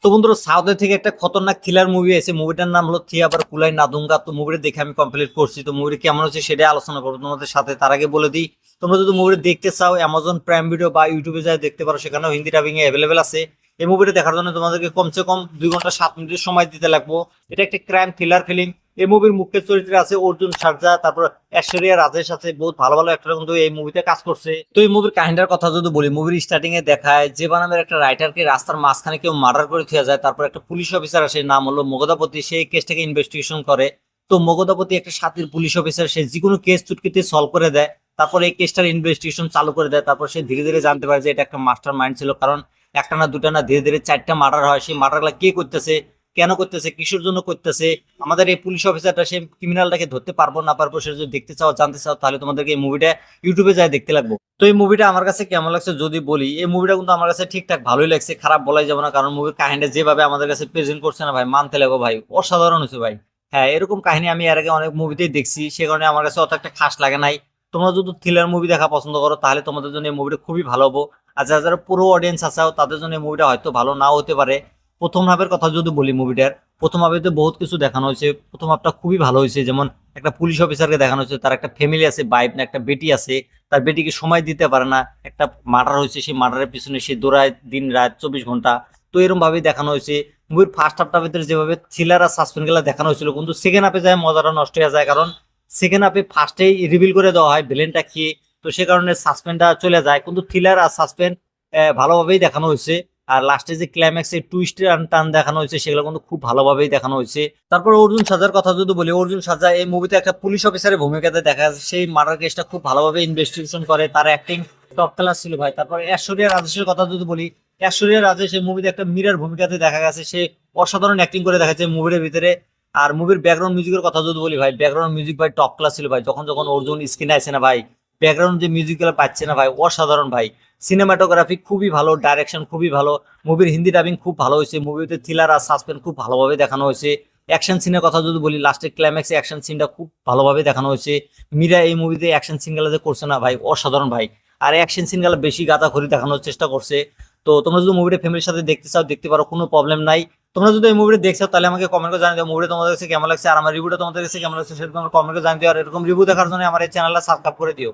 তো বন্ধুরা সাউথের থেকে একটা খতরনাক থ্রিলার মুভি আছে, মুভিটার নাম হলো থিয়া আবার কুলাই নাদুঙ্গা। তো মুভিটা দেখে আমি কমপ্লিট করছি। তো মুভিটা কেমন হচ্ছে সেটাই আলোচনা করবো তোমাদের সাথে। তার আগে বলে দিই, তোমরা যদি মুভিটা দেখতে চাও অ্যামাজন প্রাইম ভিডিও বা ইউটিউবে যাই দেখতে পারো, সেখানেও হিন্দি ডাবিং এ অ্যাভেলেবেল আছে। এই মুভিটা দেখার জন্য তোমাদেরকে কমসে কম 2 ঘন্টা 7 মিনিটের সময় দিতে লাগবো। এটা একটা ক্রাইম থ্রিলার ফিল্ম। এই মুভির মুখ্য চরিত্রে আছে অর্জুন সার্জা, তারপর ঐশ্বরিয়া রাজের সাথে বহুত ভালো ভালো অ্যাক্টর কিন্তু এই মুভিতে কাজ করছে। তো এই মুভির কাহিনীর কথা যদি বলি, মুভির স্টার্টিং এ দেখায় যে নামের একটা রাইটারকে রাস্তার মাঝখানে কেউ মার্ডার করে থিয়া যায়। তারপর একটা পুলিশ অফিসার আসে, নাম হলো মগধাপতি, সেই কেসটাকে ইনভেস্টিগেশন করে। তো মগধাপতি একটা সাতির পুলিশ অফিসার, সে যে কোনো কেস চুটকিতে সলভ করে দেয়। তারপর এই কেসটার ইনভেস্টিগেশন চালু করে দেয়। তারপর সে ধীরে ধীরে জানতে পারে যে এটা একটা মাস্টার মাইন্ড ছিল, কারণ একটা না দুটা না ধীরে ধীরে 4টা মার্ডার হয়। সেই মার্ডারগুলো কে করতেছে, কেন করতেছে, কিসের জন্য করতেছে, আমাদের এই পুলিশ অফিসারটা সে ক্রিমিনালটাকে ধরতে পারবো না পারবো, সে যদি দেখতে চাও জানতে চাও, তাহলে তোমাদেরকে এই মুভিটা ইউটিউবে যাই দেখতে লাগবো। তো এই মুভিটা আমার কাছে কেমন লাগছে যদি বলি, এই মুভিটা কিন্তু আমার কাছে ঠিকঠাক ভালোই লাগছে, খারাপ বলাই যাবে না। কারণ মুভির কাহিনীটা যেভাবে আমাদের কাছে প্রেজেন্ট করছে না ভাই, মানতে লাগো ভাই, অসাধারণ হয়েছে ভাই। হ্যাঁ, এরকম কাহিনী আমি এর আগে অনেক মুভিতেই দেখছি, সে কারণে আমার কাছে অত একটা খাস লাগে নাই। তোমরা যদি থ্রিলার মুভি দেখা পছন্দ করো, তাহলে তোমাদের জন্য এই মুভিটা খুবই ভালো হবো। আর যারা যারা পুরো অডিয়েন্স আছে তাদের জন্য এই মুভিটা হয়তো ভালো নাও হতে পারে। প্রথম হাফের কথা যদি বলি, মুভিটার প্রথম হাফেতে বহুত কিছু দেখানো হয়েছে। প্রথম হাফটা খুবই ভালো হয়েছে, যেমন একটা পুলিশ অফিসারকে দেখানো হয়েছে, তার একটা ফ্যামিলি আছে, বাইফ না একটা বেটি আছে, তার বেটিকে সময় দিতে পারে না। একটা মার্ডার হয়েছে, সেই মার্ডারের পিছনে সে দৌড়ায় দিন রাত 24 ঘন্টা। তো এরকম ভাবেই দেখানো হয়েছে। মুভির ফার্স্ট হাফটার ভিতরে যেভাবে থ্রিলার আর সাসপেন্স গুলা দেখানো হয়েছিল, কিন্তু সেকেন্ড হাফে যায় মজাটা নষ্ট হয়ে যায়। কারণ সেকেন্ড হাফে ফার্স্টেই রিভিল করে দেওয়া হয় ভিলেনটা কি। তো সে কারণে সাসপেন্সটা চলে যায়, কিন্তু থ্রিলার আর সাসপেন্স ভালোভাবেই দেখানো হয়েছে। আর লাস্টে যে ক্লাইম্যাক্সে টুইস্ট টান দেখানো হয়েছে, সেগুলো কিন্তু খুব ভালোভাবেই দেখানো হয়েছে। তারপর অর্জুন সাজার কথা যদি বলি, অর্জুন সাজা এই মুভিতে একটা পুলিশ অফিসারের ভূমিকাতে দেখা যাচ্ছে, সেই মার্ডার কেসটা খুব ভালোভাবে ইনভেস্টিগেশন করে, তার অ্যাক্টিং টপ ক্লাস ছিল ভাই। তারপর ঐশ্বরিয়া রাজেশের কথা যদি বলি, ঐশ্বরিয়া রাজেশ এই মুভিতে একটা মীরার ভূমিকাতে দেখা গেছে, সে অসাধারণ অ্যাক্টিং করে দেখাচ্ছে মুভির ভিতরে। আর মুভির ব্যাকগ্রাউন্ড মিউজিকের কথা যদি বলি ভাই, ব্যাকগ্রাউন্ড মিউজিক ভাই টপ ক্লাস ছিল ভাই। যখন যখন অর্জুন স্ক্রিনে আসে না ভাই, ব্যাকগ্রাউন্ড যে মিউজিক গুলো পাচ্ছে না ভাই, অসাধারণ ভাই। সিনেমাটোগ্রাফি খুবই ভালো, ডাইরেকশন খুবই ভালো। মুভির হিন্দি ডাবিং খুব ভালো হয়েছে। মুভিতে থ্রিলার আর সাসপেন্স খুব ভালোভাবে দেখানো হয়েছে। অ্যাকশন সিনের কথা যদি বলি, লাস্টের ক্লাইম্যাক্সে অ্যাকশন সিনটা খুব ভালোভাবে দেখানো হয়েছে। মীরা এই মুভিতে অ্যাকশন সিন গুলো যে করছে না ভাই, অসাধারণ ভাই। আর অ্যাকশন সিন গুলো বেশি গাঁদাখড়ি দেখানোর চেষ্টা করছে। তো তোমরা যদি মুভিটা ফ্যামিলির সাথে দেখতে চাও দেখতে পারো, কোনো প্রবলেম নাই। তোমরা যদি এই মুভিটা দেখছো তাহলে আমাকে কমেন্ট করে জানিয়ে দাও মুভিটা তোমাদের কাছে কেমন লাগছে, আর আমার রিভিউটা তোমাদের কাছে কেমন লাগছে সেটা তোমরা কমেন্ট করে জানিয়ে দিও। আর এরকম রিভিউ দেখার জন্য আমার এই চ্যানেলটা সাবস্ক্রাইব করে দিও।